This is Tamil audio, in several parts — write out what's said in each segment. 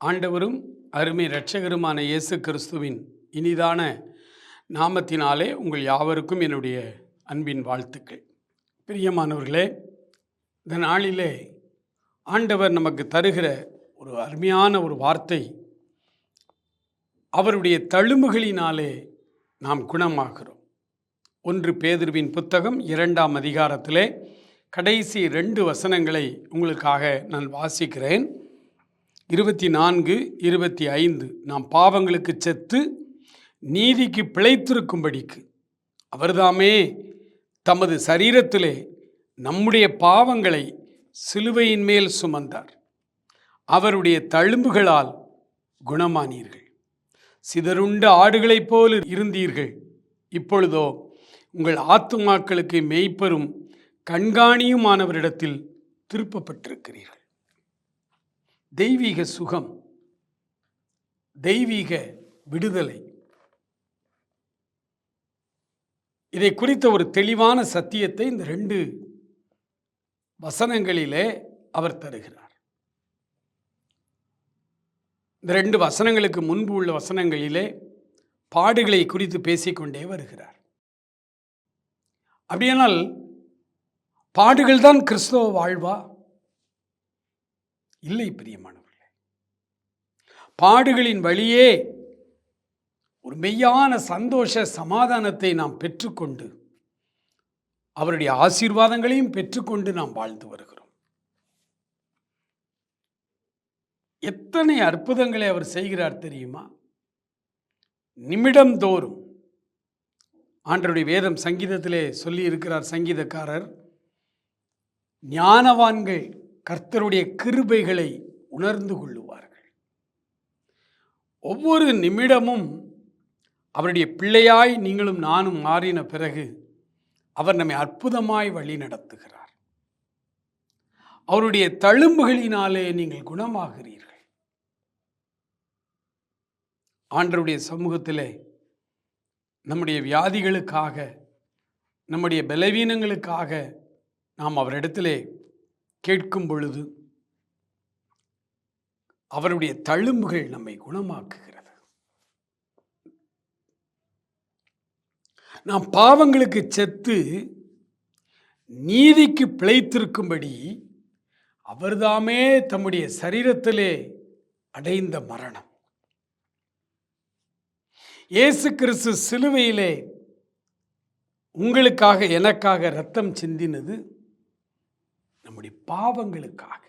ஆண்டவரும் அருமை இரட்சகருமான இயேசு கிறிஸ்துவின் இனிதான நாமத்தினாலே உங்கள் யாவருக்கும் என்னுடைய அன்பின் வாழ்த்துக்கள். பிரியமானவர்களே, இந்த நாளிலே ஆண்டவர் நமக்கு தருகிற ஒரு அருமையான ஒரு வார்த்தை, அவருடைய தழும்புகளினாலே நாம் குணமாகிறோம். 1 பேதுருவின் புத்தகம் 2ஆம் அதிகாரத்திலே கடைசி 2 வசனங்களை உங்களுக்காக நான் வாசிக்கிறேன். 24, 25. நாம் பாவங்களுக்கு செத்து நீதிக்கு பிழைத்திருக்கும்படிக்கு அவர்தாமே தமது சரீரத்திலே நம்முடைய பாவங்களை சிலுவையின் மேல் சுமந்தார். அவருடைய தழும்புகளால் குணமானீர்கள். சிதறுண்ட ஆடுகளைப் போல் இருந்தீர்கள், இப்பொழுதோ உங்கள் ஆத்துமாக்களுக்கு மெய்ப்பரும் கண்காணியுமானவரிடத்தில் திருப்பப்பட்டிருக்கிறீர்கள். தெய்வீக சுகம், தெய்வீக விடுதலை, இதை குறித்த ஒரு தெளிவான சத்தியத்தை இந்த 2 வசனங்களிலே அவர் தருகிறார். இந்த 2 வசனங்களுக்கு முன்பு உள்ள வசனங்களிலே பாடுகளை குறித்து பேசிக்கொண்டே வருகிறார். அப்படியானால் பாடுகள் தான் கிறிஸ்தவ வாழ்வா? இல்லை பிரியமானவர்களே. பாடுகளின் வழியே ஒரு மெய்யான சந்தோஷ சமாதானத்தை நாம் பெற்றுக்கொண்டு அவருடைய ஆசீர்வாதங்களையும் பெற்றுக்கொண்டு நாம் வாழ்ந்து வருகிறோம். எத்தனை அற்புதங்களை அவர் செய்கிறார் தெரியுமா? நிமிடந்தோறும் ஆண்டவருடைய வேதம் சங்கீதத்திலே சொல்லி இருக்கிறார் சங்கீதக்காரர், ஞானவான்கள் கர்த்தருடைய கிருபைகளை உணர்ந்து கொள்ளுவார்கள். ஒவ்வொரு நிமிடமும் அவருடைய பிள்ளையாய் நீங்களும் நானும் மாறின பிறகு அவர் நம்மை அற்புதமாய் வழி நடத்துகிறார். அவருடைய தழும்புகளினாலே நீங்கள் குணமாகிறீர்கள். ஆண்டவருடைய சமூகத்திலே நம்முடைய வியாதிகளுக்காக, நம்முடைய பலவீனங்களுக்காக நாம் அவரிடத்திலே கேட்கும் பொழுது அவருடைய தழும்புகள் நம்மை குணமாக்குகிறது. நாம் பாவங்களுக்கு செத்து நீதிக்கு பிழைத்திருக்கும்படி அவர்தாமே தம்முடைய சரீரத்திலே அடைந்த மரணம். இயேசு கிறிஸ்து சிலுவையிலே உங்களுக்காக எனக்காக இரத்தம் சிந்தினது நம்முடைய பாவங்களுக்காக,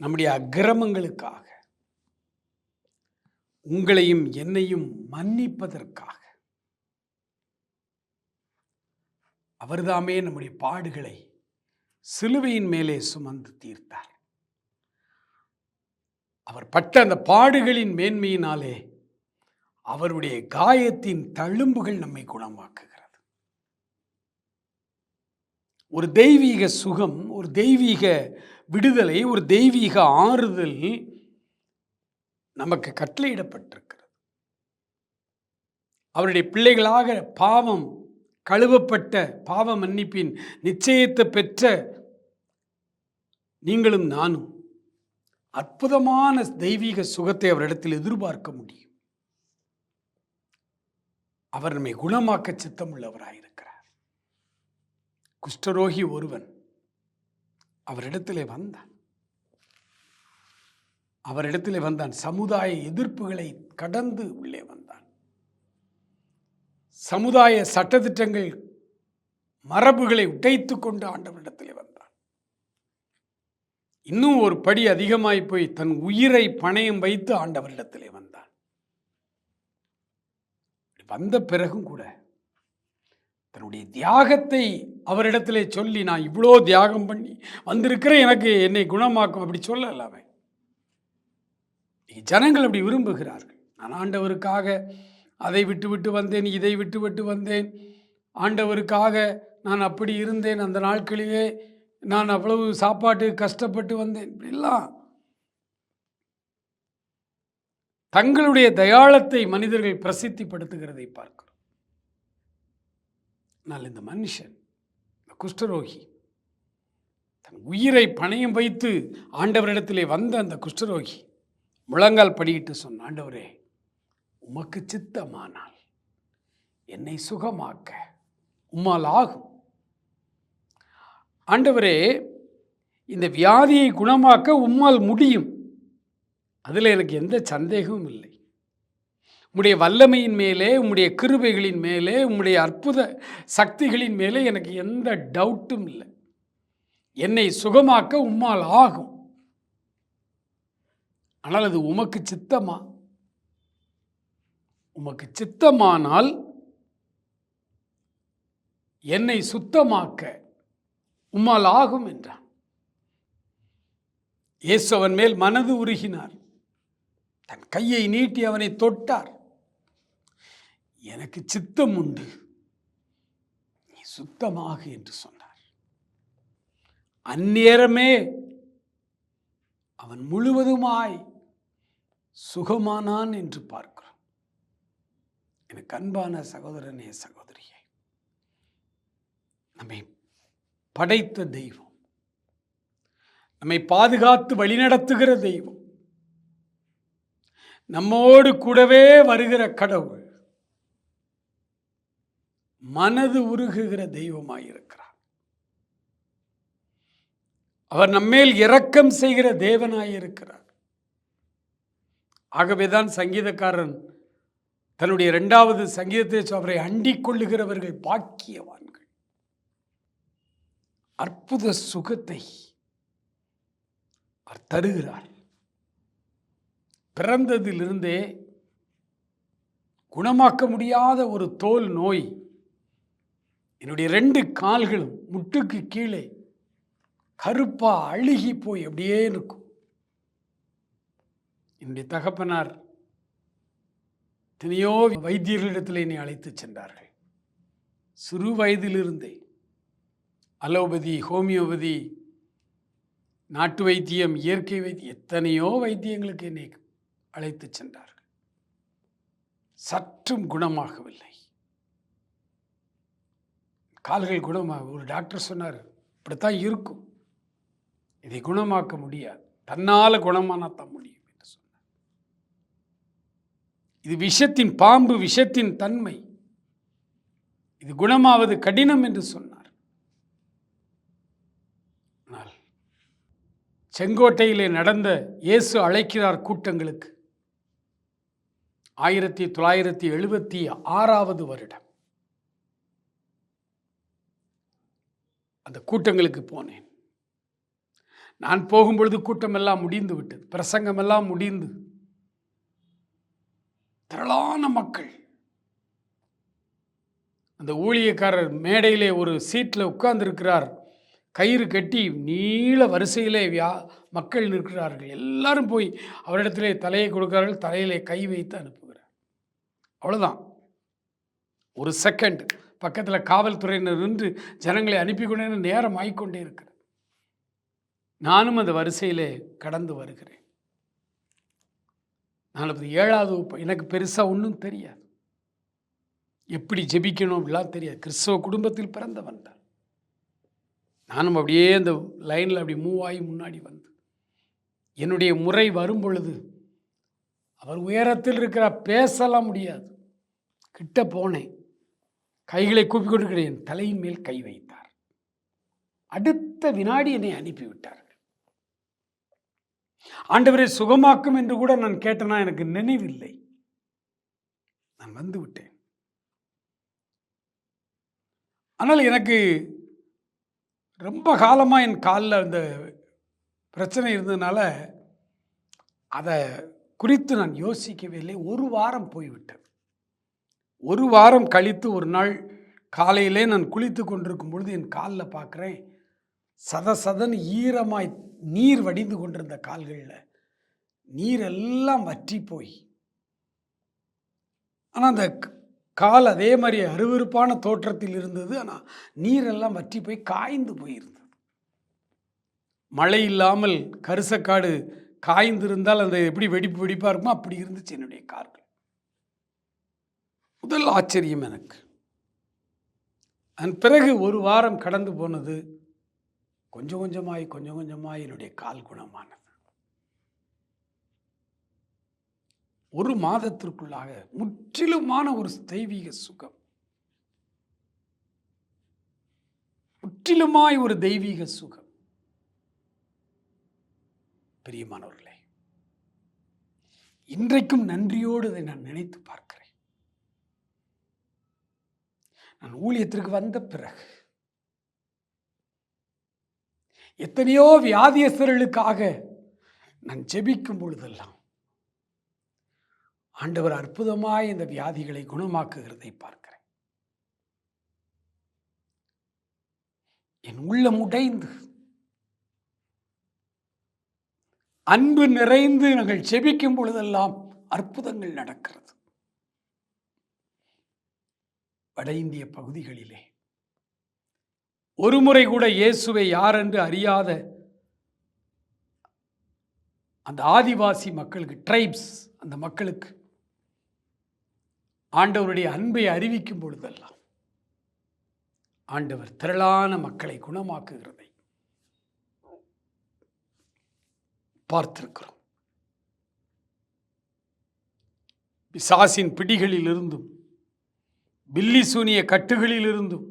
நம்முடைய அக்கிரமங்களுக்காக, உங்களையும் என்னையும் மன்னிப்பதற்காக. அவர்தாமே நம்முடைய பாடுகளை சிலுவையின் மேலே சுமந்து தீர்த்தார். அவர் பட்ட அந்த பாடுகளின் மேன்மையினாலே அவருடைய காயத்தின் தழும்புகள் நம்மை குணமாக்குகிறது. ஒரு தெய்வீக சுகம், ஒரு தெய்வீக விடுதலை, ஒரு தெய்வீக ஆறுதல் நமக்கு கட்டளையிடப்பட்டிருக்கிறது. அவருடைய பிள்ளைகளாக பாவம் கழுவப்பட்ட, பாவ மன்னிப்பின் நிச்சயத்தை பெற்ற நீங்களும் நானும் அற்புதமான தெய்வீக சுகத்தை அவரிடத்தில் எதிர்பார்க்க முடியும். அவர் நம்மை குணமாக்க சித்தம் உள்ளவராயிருக்கிறார். குஷ்டரோகி ஒருவன் அவரிடத்திலே வந்தான். சமுதாய எதிர்ப்புகளை கடந்து உள்ளே வந்தான். சமுதாய சட்டதிட்டங்கள், மரபுகளை உடைத்து கொண்டு ஆண்டவரிடத்திலே வந்தான். இன்னும் ஒரு படி அதிகமாய் போய் தன் உயிரை பணயம் வைத்து ஆண்டவரிடத்திலே வந்தான். வந்த பிறகும் கூட தன்னுடைய தியாகத்தை அவரிடத்திலே சொல்லி, நான் இவ்வளோ தியாகம் பண்ணி வந்திருக்கிறேன், எனக்கு என்னை குணமாக்கும், அப்படி சொல்லலாமே. ஜனங்கள் அப்படி விரும்புகிறார்கள். நான் ஆண்டவருக்காக அதை விட்டு வந்தேன், இதை விட்டு வந்தேன், ஆண்டவருக்காக நான் அப்படி இருந்தேன், அந்த நாட்களிலே நான் அவ்வளவு சாப்பாட்டு கஷ்டப்பட்டு வந்தேன், இப்படிலாம் தங்களுடைய தயாளத்தை மனிதர்கள் பிரசித்திப்படுத்துகிறதை பார்க்கிறோம். ஆனால் இந்த மனுஷன், இந்த குஷ்டரோகி, தன் உயிரை பணயம் வைத்து ஆண்டவரிடத்திலே வந்த அந்த குஷ்டரோகி முழங்கால் படியிட்டு சொன்ன, ஆண்டவரே, உமக்கு சித்தமானால் என்னை சுகமாக்க உம்மால் ஆகும். ஆண்டவரே, இந்த வியாதியை குணமாக்க உம்மால் முடியும். அதில் எனக்கு எந்த சந்தேகமும் இல்லை. உம்முடைய வல்லமையின் மேலே, உம்முடைய கிருபைகளின் மேலே, உம்முடைய அற்புத சக்திகளின் மேலே எனக்கு எந்த டவுட்டும் இல்லை. என்னை சுகமாக்க உம்மால் ஆகும். ஆனால் அது உமக்கு சித்தமா? உமக்கு சித்தமானால் என்னை சுத்தமாக்க உம்மால் ஆகும் என்றான். இயேசு அவன் மேல் மனது உருகினார். தன் கையை நீட்டி அவனை தொட்டார். எனக்கு சித்தம் உண்டு, நீ சுத்தமாக என்று சொன்னார். அந்நேரமே அவன் முழுவதுமாய் சுகமானான் என்று பார்க்கிறோம். எனக்கு அன்பான சகோதரனே, சகோதரியே, நம்மை படைத்த தெய்வம், நம்மை பாதுகாத்து வழிநடத்துகிற தெய்வம், நம்மோடு கூடவே வருகிற கடவுள், மனது உருகுகிற தெய்வமாயிருக்கிறார். அவர் நம்மேல் இரக்கம் செய்கிற தேவனாயிருக்கிறார். ஆகவேதான் சங்கீதக்காரன் தன்னுடைய 2வது சங்கீதத்தை அவரை அண்டிக் கொள்ளுகிறவர்கள் பாக்கியவான்கள். அற்புத சுகத்தை அவர் தருகிறார். பிறந்ததிலிருந்தே குணமாக்க முடியாத ஒரு தோல் நோய் என்னுடைய 2 கால்களும் முட்டுக்கு கீழே கருப்பா அழுகி போய் அப்படியே இருக்கும். என்னுடைய தகப்பனார் எத்தனையோ வைத்தியர்களிடத்தில் என்னை அழைத்து சென்றார்கள். சிறு வயதிலிருந்தே அலோபதி, ஹோமியோபதி, நாட்டு வைத்தியம், இயற்கை வைத்தியம், எத்தனையோ வைத்தியங்களுக்கு என்னை அழைத்து சென்றார்கள். சற்றும் குணமாகவில்லை. கால்கள் குணமாக, ஒரு டாக்டர் சொன்னார், இப்படித்தான் இருக்கும், இதை குணமாக்க முடியாது, தன்னால் குணமானத்தான் முடியும் என்று சொன்னார். இது விஷத்தின் பாம்பு, விஷத்தின் தன்மை, இது குணமாவது கடினம் என்று சொன்னார். ஆனால் செங்கோட்டையிலே நடந்த இயேசு அழைக்கிறார் கூட்டங்களுக்கு 1976 வருடம் அந்த கூட்டங்களுக்கு போனேன். நான் போகும்பொழுது கூட்டமெல்லாம் முடிந்து விட்டது, பிரசங்கமெல்லாம் முடிந்து, திரளான மக்கள். அந்த ஊழியக்காரர் மேடையிலே ஒரு சீட்டில் உட்கார்ந்திருக்கிறார். கயிறு கட்டி நீள வரிசையிலே மக்கள் நிற்கிறார்கள். எல்லாரும் போய் அவரிடத்திலே தலையை கொடுக்கிறார்கள். தலையிலே கை வைத்து அனுப்புகிறார். அவ்வளோதான். ஒரு செகண்ட் பக்கத்தில் காவல்துறையினர் நின்று ஜனங்களை அனுப்பி கொண்டே நேரம் ஆகிக்கொண்டே இருக்கிறது. நானும் அந்த வரிசையிலே கடந்து வருகிறேன். 47வது வகுப்பு. எனக்கு பெருசாக ஒன்றும் தெரியாது, எப்படி ஜெபிக்கணும் அப்படிலாம் தெரியாது. கிறிஸ்தவ குடும்பத்தில் பிறந்தவன் தான். நானும் அப்படியே அந்த லைனில் அப்படி மூவ் ஆகி முன்னாடி வந்து என்னுடைய முறை வரும் பொழுது அவர் உயரத்தில் இருக்கிற, பேசலாம் முடியாது. கிட்ட போனேன், கைகளை கூப்பி கொண்டிருக்கிறேன். தலையின் மேல் கை வைத்தார். அடுத்த வினாடி என்னை அனுப்பிவிட்டார்கள். ஆண்டவரை சுகமாக்கும் என்று கூட நான் கேட்டேனா எனக்கு நினைவில்லை. நான் வந்து விட்டேன். ஆனால் எனக்கு ரொம்ப காலமாக என் காலில் அந்த பிரச்சனை இருந்ததுனால அதை குறித்து நான் யோசிக்கவே இல்லை. 1 வாரம் போய்விட்டது. 1 வாரம் கழித்து ஒரு நாள் காலையிலே நான் குளித்து கொண்டிருக்கும் பொழுது என் காலில் பார்க்குறேன், சதசதன் ஈரமாய் நீர் வடிந்து கொண்டிருந்த கால்களில் நீரெல்லாம் வற்றி போய், ஆனால் அந்த கால் அதே மாதிரி அருவருப்பான தோற்றத்தில் இருந்தது. ஆனால் நீரெல்லாம் வற்றி போய் காய்ந்து போயிருந்தது. மழை இல்லாமல் கரிசக்காடு காய்ந்திருந்தால் அந்த எப்படி வெடிப்பாக இருக்குமோ அப்படி இருந்துச்சு என்னுடைய கால்கள். முதல் ஆச்சரியம் எனக்கு. அதன் பிறகு 1 வாரம் கடந்து போனது. கொஞ்சம் கொஞ்சமாய் என்னுடைய கால் குணமானது. ஒரு மாதத்திற்குள்ளாக முற்றிலுமான ஒரு தெய்வீக சுகம், முற்றிலுமாய் ஒரு தெய்வீக சுகம். பிரியமானவர்களே, இன்றைக்கும் நன்றியோடு இதை நான் நினைத்து பார்க்கிறேன். நான் ஊழியத்திற்கு வந்த பிறகு எத்தனையோ வியாதியஸ்தர்களுக்காக நான் ஜெபிக்கும் பொழுதெல்லாம் ஆண்டவர் அற்புதமாய் இந்த வியாதிகளை குணமாக்குகிறதை பார்க்கிறேன். என் உள்ளம் உடைந்து அன்பு நிறைந்து நாங்கள் ஜெபிக்கும் பொழுதெல்லாம் அற்புதங்கள் நடக்கிறது. வட இந்திய பகுதிகளிலே ஒருமுறை கூட இயேசுவை யார் என்று அறியாத அந்த ஆதிவாசி மக்களுக்கு, ட்ரைப்ஸ், அந்த மக்களுக்கு ஆண்டவருடைய அன்பை அறிவிக்கும் பொழுதெல்லாம் ஆண்டவர் திரளான மக்களை குணமாக்குகிறதை பார்த்திருக்கிறோம். பிசாசின் பிடிகளிலிருந்தும் பில்லி சூனிய கட்டுகளிலிருந்தும்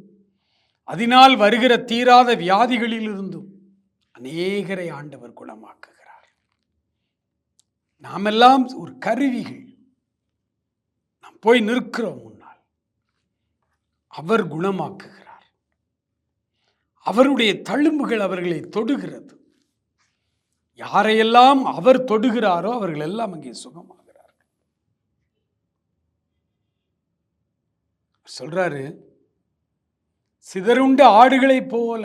அதனால் வருகிற தீராத வியாதிகளிலிருந்தும் அநேகரை ஆண்டவர் குணமாக்குகிறார். நாமெல்லாம் ஒரு கருவிகள். நாம் போய் நிற்கிறோம் முன்னால், அவர் குணமாக்குகிறார். அவருடைய தழும்புகள் அவர்களை தொடுகிறது. யாரையெல்லாம் அவர் தொடுகிறாரோ அவர்கள் எல்லாம் அங்கே சுகமாகிறார்கள். சொல்றாரு, சிதறுண்ட ஆடுகளைப் போல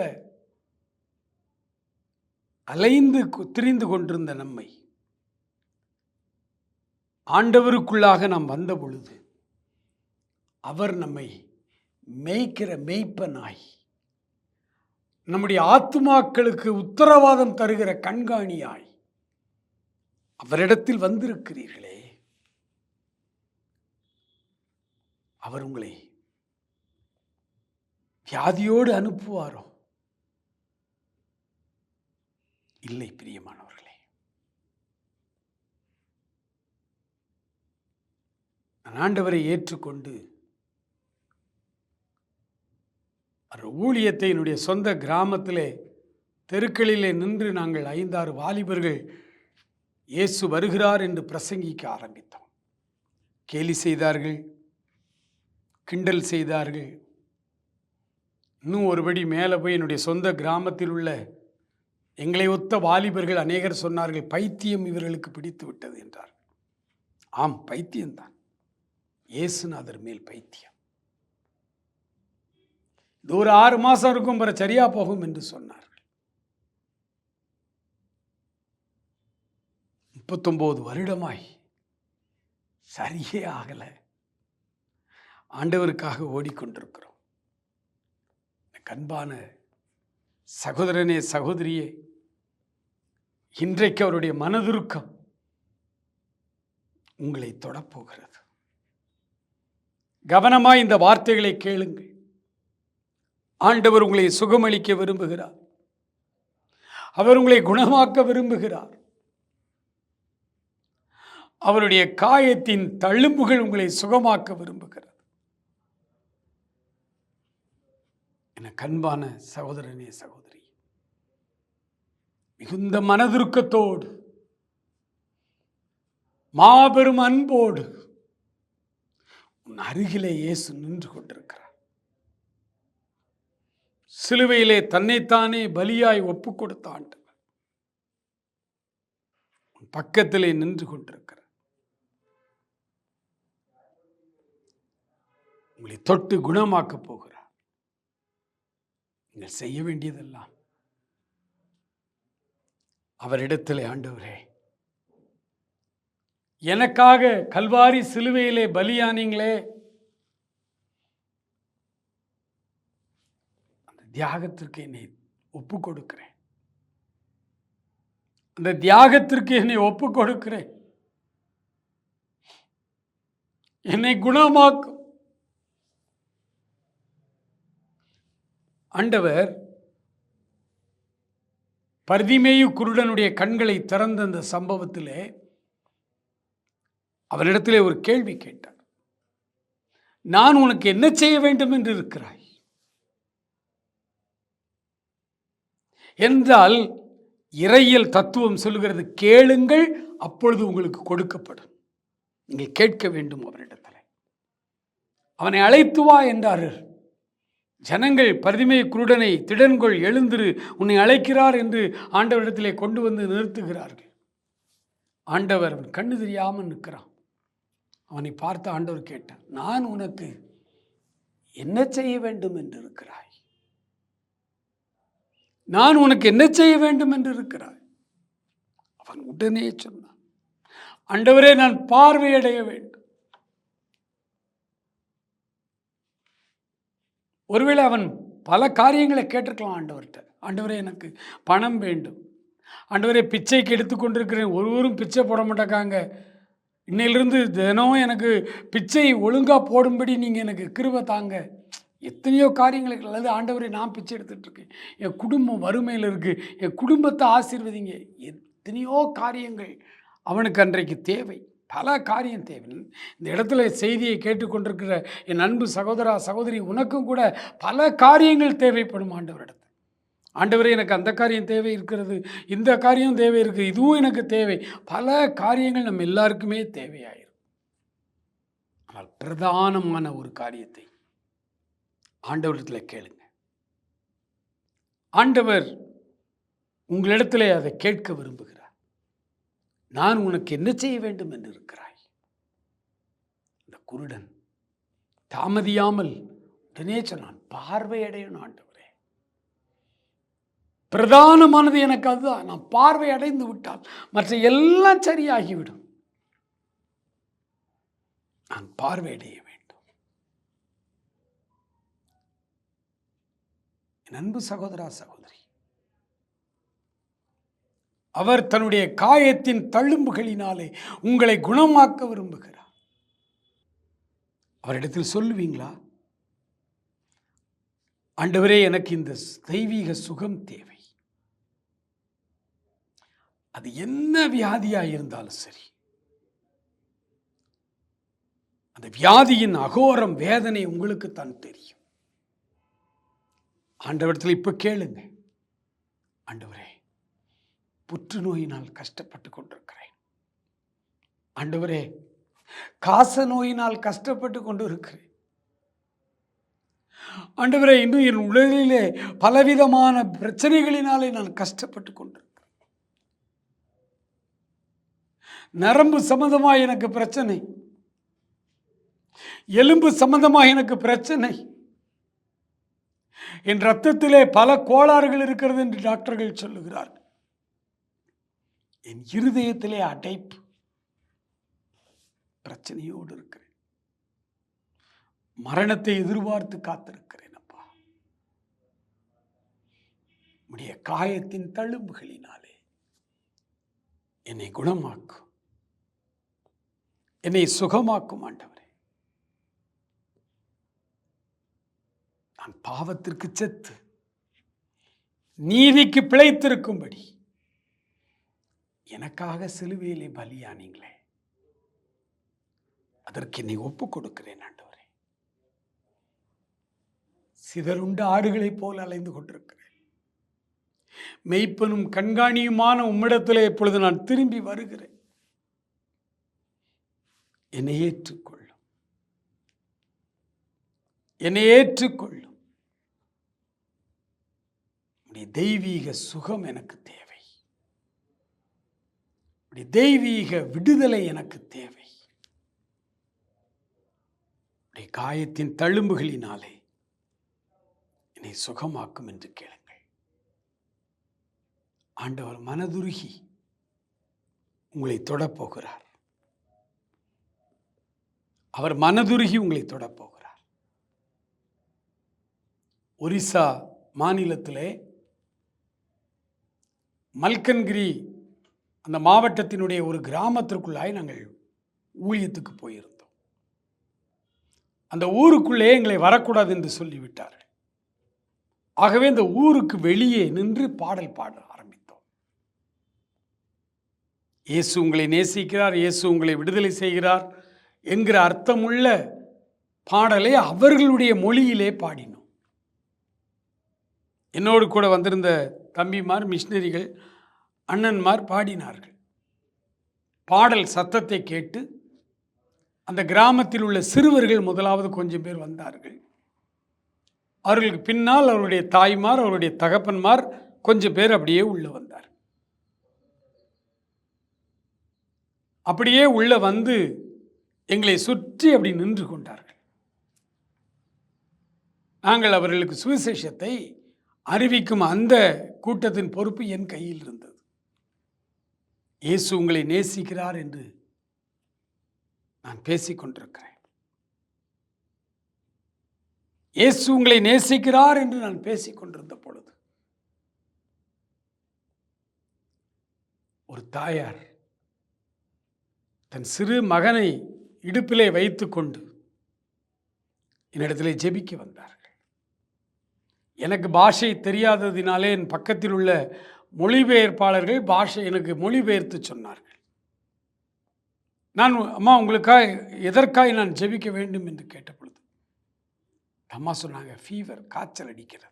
அலைந்து திரிந்து கொண்டிருந்த நம்மை ஆண்டவருக்குள்ளாக நாம் வந்த பொழுது அவர் நம்மை மேய்க்கிற மேய்ப்பனாய், நம்முடைய ஆத்துமாக்களுக்கு உத்தரவாதம் தருகிற கண்காணியாய் அவரிடத்தில் வந்திருக்கிறீர்களே, அவர் உங்களை வியாதியோடு அனுப்புவாரோ? இல்லை. பிரியமானவர்களே, நான் ஆண்டவரை ஏற்றுக்கொண்டு ஊழியத்தை என்னுடைய சொந்த கிராமத்திலே தெருக்களிலே நின்று நாங்கள் 5-6 வாலிபர்கள் இயேசு வருகிறார் என்று பிரசங்கிக்க ஆரம்பித்தோம். கேலி செய்தார்கள், கிண்டல் செய்தார்கள். இன்னும் ஒருபடி மேலே போய் என்னுடைய சொந்த கிராமத்தில் உள்ள எங்களை ஒத்த வாலிபர்கள் அநேகர் சொன்னார்கள், பைத்தியம் இவர்களுக்கு பிடித்து விட்டது என்றார். ஆம், பைத்தியம்தான். இயேசுநாதர் மேல் பைத்தியம். இது ஒரு 6 மாதம் இருக்கும், பிற சரியா போகும் என்று சொன்னார்கள். 39 வருடமாய் சரியே ஆகலை. ஆண்டவருக்காக ஓடிக்கொண்டிருக்கிறோம். அன்பான சகோதரனே, சகோதரியே, இன்றைக்கு அவருடைய மனதுருக்கம் உங்களை தொடப்போகிறது. கவனமாய் இந்த வார்த்தைகளை கேளுங்கள். ஆண்டவர் உங்களை சுகமளிக்க விரும்புகிறார். அவர் உங்களை குணமாக்க விரும்புகிறார். அவருடைய காயத்தின் தழும்புகள் உங்களை சுகமாக்க விரும்புகிறார். என கண்பான சகோதரனே, சகோதரி, மிகுந்த மனதுருக்கத்தோடு மாபெரும் அன்போடு உன் அருகிலே இயேசு நின்று கொண்டிருக்கிறார். சிலுவையிலே தன்னைத்தானே பலியாய் ஒப்பு கொடுத்த ஆண்டவர் உன் பக்கத்திலே நின்று கொண்டிருக்கிறார். உங்களை தொட்டு குணமாக்கப் போகிறார். நீங்கள் செய்ய வேண்டியதெல்லாம் அவரிடத்திலே, ஆண்டவரே, எனக்காக கல்வாரி சிலுவையிலே பலியானீங்களே, அந்த தியாகத்திற்கு என்னை ஒப்பு கொடுக்கிறேன். அந்த தியாகத்திற்கு என்னை ஒப்பு கொடுக்கிறேன். என்னை குணமாக்கும். ஆண்டவர் பர்திமேயு குருடனுடைய கண்களை திறந்த அந்த சம்பவத்திலே அவனிடத்திலே ஒரு கேள்வி கேட்டார். நான் உனக்கு என்ன செய்ய வேண்டும் என்று இருக்கிறாய் என்றால், இறையியல் தத்துவம் சொல்லுகிறது, கேளுங்கள் அப்பொழுது உங்களுக்கு கொடுக்கப்படும். நீங்கள் கேட்க வேண்டும் அவரிடத்தில். அவனை அழைத்து வா என்றார்கள். ஜனங்கள் பர்திமேயு குருடனை, திடன்கொள், எழுந்திரு, உன்னை அழைக்கிறார் என்று ஆண்டவரிடத்திலே கொண்டு வந்து நிறுத்துகிறார்கள். ஆண்டவர் அவன் கண்ணு தெரியாமல் நிற்கிறான். அவனை பார்த்து ஆண்டவர் கேட்டார், நான் உனக்கு என்ன செய்ய வேண்டும் என்று இருக்கிறாய்? நான் உனக்கு என்ன செய்ய வேண்டும் என்று இருக்கிறாய்? அவன் உடனே சொன்னான், ஆண்டவரே, நான் பார்வையடைய வேண்டும். ஒருவேளை அவன் பல காரியங்களை கேட்டிருக்கலாம் ஆண்டவர்கிட்ட. ஆண்டவரே, எனக்கு பணம் வேண்டும். ஆண்டவரே, பிச்சைக்கு எடுத்துக்கொண்டிருக்கிறேன், ஒருவரும் பிச்சை போட மாட்டாங்க. இன்னையிலிருந்து தினம் எனக்கு பிச்சை ஒழுங்காக போடும்படி நீங்கள் எனக்கு கிருபை தாங்க. எத்தனையோ காரியங்களுக்கு அல்லது ஆண்டவரே, நான் பிச்சை எடுத்துகிட்டு இருக்கேன், என் குடும்பம் வறுமையில் இருக்குது, என் குடும்பத்தை ஆசீர்வதிங்க. எத்தனையோ காரியங்கள் அவனுக்கு அன்றைக்கு தேவை, பல காரியம் தேவை. இந்த இடத்துல செய்தியை கேட்டுக்கொண்டிருக்கிற என் அன்பு சகோதரா சகோதரி, உனக்கும் கூட பல காரியங்கள் தேவைப்படும் ஆண்டவரிடத்தில். ஆண்டவரே, எனக்கு அந்த காரியம் தேவை இருக்கிறது, இந்த காரியம் தேவை இருக்குது, இதுவும் எனக்கு தேவை. பல காரியங்கள் நம்ம எல்லாருக்குமே தேவையாயிரும். ஆனால் பிரதானமான ஒரு காரியத்தை ஆண்டவரிடத்தில் கேளுங்க. ஆண்டவர் உங்களிடத்திலே அதை கேட்க விரும்புகிறார். நான் உனக்கு என்ன செய்ய வேண்டும் என்று இருக்கிறாய்? இந்த குருடன் தாமதியாமல் உடனே சொன்னான், பார்வையடையணும் ஆண்டவரே. பிரதானமானது எனக்கு அதுதான். நான் பார்வை அடைந்து விட்டால் மற்ற எல்லாம் சரியாகிவிடும். நான் பார்வையடைய வேண்டும். என் அன்பு சகோதரா சகோதரி, அவர் தன்னுடைய காயத்தின் தழும்புகளினாலே உங்களை குணமாக்க விரும்புகிறார். அவரிடத்தில் சொல்லுவீங்களா, ஆண்டவரே, எனக்கு இந்த தெய்வீக சுகம் தேவை. அது என்ன வியாதியாக இருந்தாலும் சரி, அந்த வியாதியின் அகோரம் வேதனை உங்களுக்கு தான் தெரியும். ஆண்டவரிடத்தில் இப்ப கேளுங்க, ஆண்டவரே, புற்றுநோயினால் கஷ்டப்பட்டு கொண்டிருக்கிறேன். ஆண்டவரே, காச நோயினால் கஷ்டப்பட்டு கொண்டு இருக்கிறேன். ஆண்டவரே, இன்னும் என் உடலிலே பலவிதமான பிரச்சனைகளினாலே நான் கஷ்டப்பட்டு கொண்டிருக்கிறேன். நரம்பு சம்பந்தமாக எனக்கு பிரச்சனை, எலும்பு சம்பந்தமாக எனக்கு பிரச்சனை, என் இரத்தத்திலே பல கோளாறுகள் இருக்கிறது என்று டாக்டர்கள் சொல்லுகிறார்கள். என் இருதயத்திலே அடைப்பு, பிரச்சனையோடு இருக்கிறேன். மரணத்தை எதிர்பார்த்து காத்திருக்கிறேன். அப்பா, உடைய காயத்தின் தழும்புகளினாலே என்னை குணமாக்கும், என்னை சுகமாக்கும் ஆண்டவரே. நான் பாவத்திற்கு செத்து நீதிக்கு பிழைத்திருக்கும்படி எனக்காக சிலுவையிலே பலியானீங்களே, அதற்கு என்னை ஒப்பு கொடுக்கிறேன் ஆண்டவரே. சிதறுண்ட ஆடுகளைப் போல அலைந்து கொண்டிருக்கிறேன். மெய்ப்பனும் கண்காணியுமான உம்மிடத்திலே இப்பொழுது நான் திரும்பி வருகிறேன். என்னை ஏற்றுக்கொள்ளும், என்னை ஏற்றுக்கொள்ளும். உடைய தெய்வீக சுகம் எனக்கு தேவை, உடைய தெய்வீக விடுதலை எனக்கு தேவை. உடைய காயத்தின் தழும்புகளினாலே என்னை சுகமாக்கும் என்று கேளுங்கள். ஆண்டவர் மனதுருகி உங்களை தொடப்போகிறார். அவர் மனதுருகி உங்களை தொடப்போகிறார். ஒரிசா மாநிலத்திலே மல்கன்கிரி அந்த மாவட்டத்தினுடைய ஒரு கிராமத்திற்குள்ளாய் நாங்கள் ஊழியத்துக்கு போயிருந்தோம். அந்த ஊருக்குள்ளே எங்களை வரக்கூடாது என்று சொல்லிவிட்டார்கள். ஆகவே இந்த ஊருக்கு வெளியே நின்று பாடல் பாட ஆரம்பித்தோம். இயேசு உங்களை நேசிக்கிறார், இயேசு உங்களை விடுதலை செய்கிறார் என்கிற அர்த்தமுள்ள பாடலை அவர்களுடைய மொழியிலே பாடினோம். என்னோடு கூட வந்திருந்த தம்பிமார், மிஷினரிகள், அண்ணன்மார் பாடினார்கள். பாடல் சத்தத்தை கேட்டு அந்த கிராமத்தில் உள்ள சிறுவர்கள் முதலாவது கொஞ்சம் பேர் வந்தார்கள். அவர்களுக்கு பின்னால் அவருடைய தாய்மார், அவருடைய தகப்பன்மார் கொஞ்சம் பேர் அப்படியே உள்ள வந்தார். அப்படியே உள்ள வந்து எங்களை சுற்றி அப்படி நின்று கொண்டார்கள். நாங்கள் அவர்களுக்கு சுவிசேஷத்தை அறிவிக்கும் அந்த கூட்டத்தின் பொறுப்பு என் கையில் இருந்தது. இயேசு உங்களை நேசிக்கிறார் என்று நான் பேசிக்கொண்டிருக்கிறேன். இயேசு உங்களை நேசிக்கிறார் என்று நான் பேசிக்கொண்டிருந்த பொழுது ஒரு தாயார் தன் சிறு மகனை இடுப்பிலே வைத்துக்கொண்டு என்னிடத்திலே ஜெபிக்க வந்தார்கள். எனக்கு பாஷை தெரியாததினாலே என் பக்கத்தில் உள்ள மொழிபெயர்ப்பாளர்கள் பாஷை எனக்கு மொழிபெயர்த்து சொன்னார்கள். நான், அம்மா உங்களுக்காக எதற்காக நான் ஜெபிக்க வேண்டும் என்று கேட்ட பொழுது அம்மா சொன்னாங்க, ஃபீவர், காய்ச்சல் அடிக்கிறது,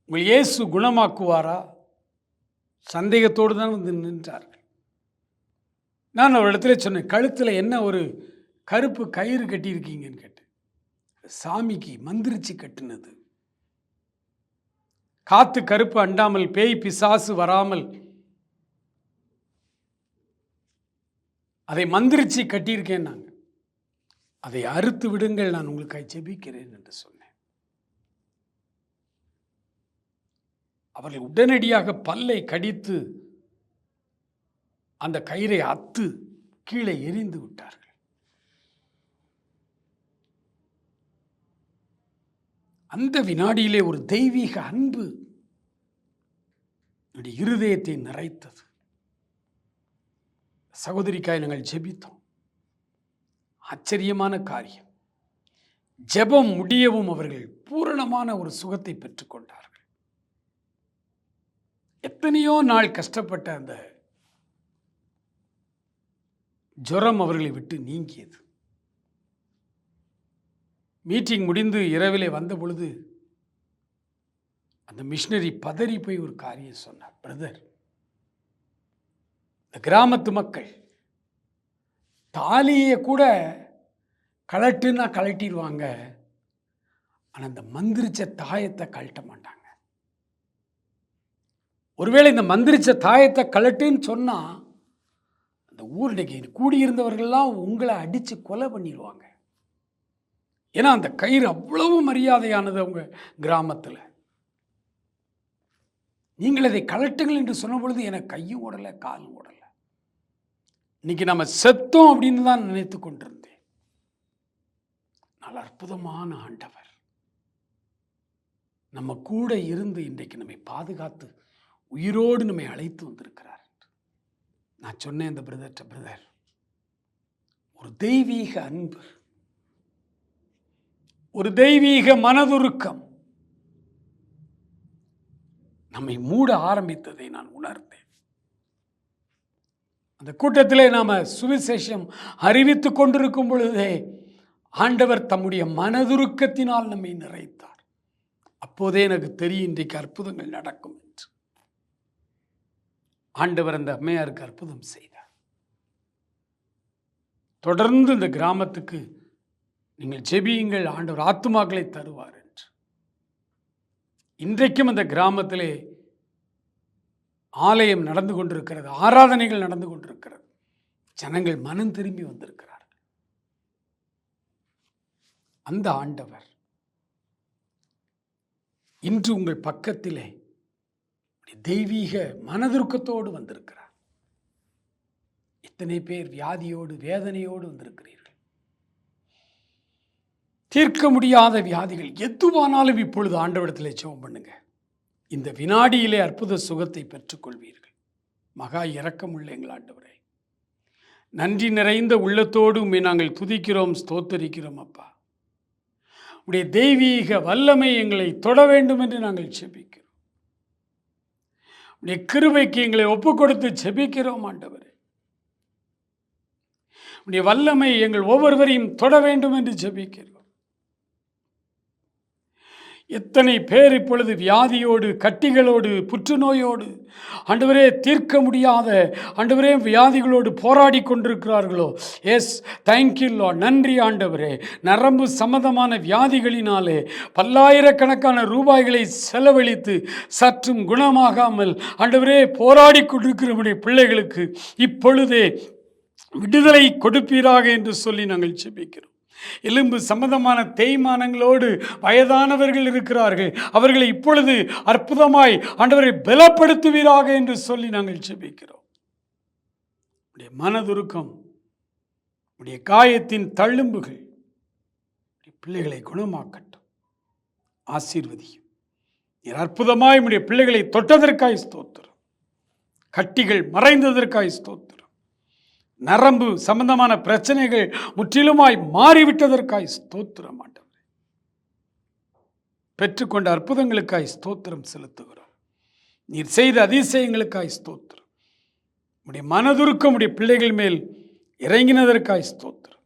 உங்கள் இயேசு குணமாக்குவாரா? சந்தேகத்தோடு தான் வந்து நின்றார்கள். நான் ஒரு இடத்துல சொன்னேன், கழுத்தில் என்ன ஒரு கருப்பு கயிறு கட்டியிருக்கீங்கன்னு கேட்டேன். சாமிக்கு மந்திரிச்சு கட்டினது, காத்து கருப்பு அண்டாமல், பேய் பிசாசு வராமல் அதை மந்திரிச்சு கட்டியிருக்கேன். நாங்கள் அதை அறுத்து விடுங்கள், நான் உங்களுக்காக ஜெபிக்கிறேன் என்று சொன்னேன். அவர்கள் உடனடியாக பல்லை கடித்து அந்த கயிறை அத்து கீழே எறிந்து விட்டார்கள். அந்த வினாடியிலே ஒரு தெய்வீக அன்பு என்னுடைய இருதயத்தை நிறைத்தது. சகோதரிக்காய் நாங்கள் ஜெபித்தோம். ஆச்சரியமான காரியம். ஜெபம் முடியவும் அவர்கள் பூரணமான ஒரு சுகத்தை பெற்றுக்கொண்டார்கள். எத்தனையோ நாள் கஷ்டப்பட்ட அந்த ஜுரம் அவர்களை விட்டு நீங்கியது. மீட்டிங் முடிந்து இரவிலே வந்த பொழுது அந்த மிஷினரி பதறி போய் ஒரு காரியம் சொன்னார். பிரதர், இந்த கிராமத்து மக்கள் தாலியை கூட கலட்டுன்னா கலட்டிடுவாங்க, ஆனால் அந்த மந்திரிச்ச தாயத்தை கழட்ட மாட்டாங்க. ஒருவேளை இந்த மந்திரிச்ச தாயத்தை கலட்டுன்னு சொன்னால் அந்த ஊருடைக்கு கூடியிருந்தவர்கள்லாம் உங்களை அடித்து கொலை பண்ணிடுவாங்க. ஏன்னா அந்த கயிறு அவ்வளவு மரியாதையானது அவங்க கிராமத்தில். நீங்கள் அதை கலட்டுங்கள் என்று சொன்ன பொழுது எனக்கு கையும் ஓடலை, காலும் ஓடலை. இன்னைக்கு நம்ம செத்தோம் அப்படின்னு தான் நினைத்து கொண்டிருந்தேன். நல்ல அற்புதமான ஆண்டவர் நம்ம கூட இருந்து இன்றைக்கு நம்மை பாதுகாத்து உயிரோடு நம்மை அழைத்து வந்திருக்கிறார். நான் சொன்னேன் இந்த பிரதர், ஒரு தெய்வீக அன்பு, ஒரு தெய்வீக மனதுருக்கம் நம்மை மூட ஆரம்பித்ததை நான் உணர்ந்தேன். அந்த கூட்டத்திலே நாம சுவிசேஷம் அறிவித்துக் கொண்டிருக்கும் பொழுதே ஆண்டவர் தம்முடைய மனதுருக்கத்தினால் நம்மை நிறைத்தார். அப்போதே எனக்கு தெரியும் இன்றைக்கு அற்புதங்கள் நடக்கும் என்று. ஆண்டவர் அந்த அம்மையாருக்கு அற்புதம் செய்தார். தொடர்ந்து இந்த கிராமத்துக்கு நீங்கள் ஜெபியுங்கள், ஆண்டவர் ஆத்துமாக்களை தருவார் என்று. இன்றைக்கும் அந்த கிராமத்திலே ஆலயம் நடந்து கொண்டிருக்கிறது, ஆராதனைகள் நடந்து கொண்டிருக்கிறது. ஜனங்கள் மனம் திரும்பி வந்திருக்கிறார்கள். அந்த ஆண்டவர் இன்று உங்கள் பக்கத்திலே தெய்வீக மனதுருக்கத்தோடு வந்திருக்கிறார். இத்தனை பேர் வியாதியோடு வேதனையோடு வந்திருக்கிறீர்கள். தீர்க்க முடியாத வியாதிகள் எதுவானாலும் இப்பொழுது ஆண்டவரிடத்திலே ஜெபம் பண்ணுங்க. இந்த வினாடியிலே அற்புத சுகத்தை பெற்றுக்கொள்வீர்கள். மகா இரக்கமுள்ள எங்கள் ஆண்டவரே, நன்றி நிறைந்த உள்ளத்தோடு உம்மை நாங்கள் துதிக்கிறோம், ஸ்தோத்தரிக்கிறோம். அப்பா, உடைய தெய்வீக வல்லமை எங்களை தொட வேண்டும் என்று நாங்கள் ஜெபிக்கிறோம். உடைய கிருபைக்கு எங்களை ஒப்புக் கொடுத்து ஜெபிக்கிறோம் ஆண்டவரே. உடைய வல்லமை எங்கள் ஒவ்வொருவரையும் தொட வேண்டும் என்று ஜெபிக்கிறோம். எத்தனை பேர் இப்பொழுது வியாதியோடு, கட்டிகளோடு, புற்றுநோயோடு, ஆண்டவரே தீர்க்க முடியாத ஆண்டவரே வியாதிகளோடு போராடி கொண்டிருக்கிறார்களோ. Yes, thank you Lord. நன்றி ஆண்டவரே. நரம்பு சம்பந்தமான வியாதிகளினாலே பல்லாயிரக்கணக்கான ரூபாய்களை செலவழித்து சற்றும் குணமாகாமல் ஆண்டவரே போராடி கொண்டிருக்கிற பிள்ளைகளுக்கு இப்பொழுதே விடுதலை கொடுப்பீராக என்று சொல்லி நாங்கள் ஜெபிக்கிறோம். எலும்பு சம்பந்தமான தேய்மானங்களோடு வயதானவர்கள் இருக்கிறார்கள், அவர்களை இப்பொழுது அற்புதமாய் ஆண்டவரை பலப்படுத்துவீராக என்று சொல்லி நாங்கள் ஜெபிக்கிறோம். உடைய மனதுருக்கம், உடைய காயத்தின் தழும்புகள் பிள்ளைகளை குணமாக்கட்டும். ஆசீர்வதியும். நீர் அற்புதமாய் உடைய பிள்ளைகளை தொட்டதற்காய் ஸ்தோத்திரம். கட்டிகள் மறைந்ததற்காய் ஸ்தோத்திரம். நரம்பு சம்பந்தமான பிரச்சனைகள் முற்றிலுமாய் மாறிவிட்டதற்காய் ஸ்தோத்திரம் ஆண்டவரே. பெற்றுக்கொண்ட அற்புதங்களுக்காய் ஸ்தோத்திரம் செலுத்துகிறோம். நீர் செய்த அதிசயங்களுக்காய் ஸ்தோத்திரம். உடைய மனதுருக்கம் உடைய பிள்ளைகள் மேல் இறங்கினதற்காய் ஸ்தோத்திரம்.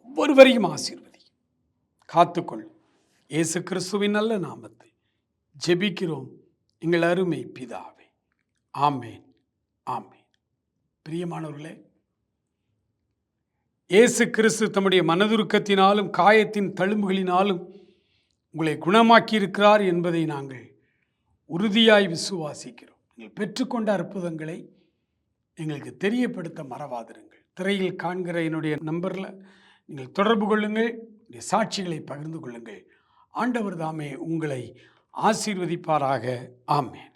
ஒவ்வொருவரையும் ஆசீர்வதி, காத்துக்கொள். இயேசு கிறிஸ்துவின் நல்ல நாமத்தை ஜெபிக்கிறோம் எங்கள் அருமை பிதாவே. ஆமேன், ஆமேன். பிரியமானவர்களே, இயேசு கிறிஸ்து தம்முடைய மனதுருக்கத்தினாலும் காயத்தின் தழும்புகளினாலும் உங்களை குணமாக்கி இருக்கிறார் என்பதை நாங்கள் உறுதியாய் விசுவாசிக்கிறோம். நீங்கள் பெற்றுக்கொண்ட அற்புதங்களை எங்களுக்கு தெரியப்படுத்த மறவாதிருங்கள். திரையில் காண்கிற என்னுடைய நம்பரில் நீங்கள் தொடர்பு கொள்ளுங்கள். சாட்சிகளை பகிர்ந்து கொள்ளுங்கள். ஆண்டவர் தாமே உங்களை ஆசீர்வதிப்பாராக. ஆமென்.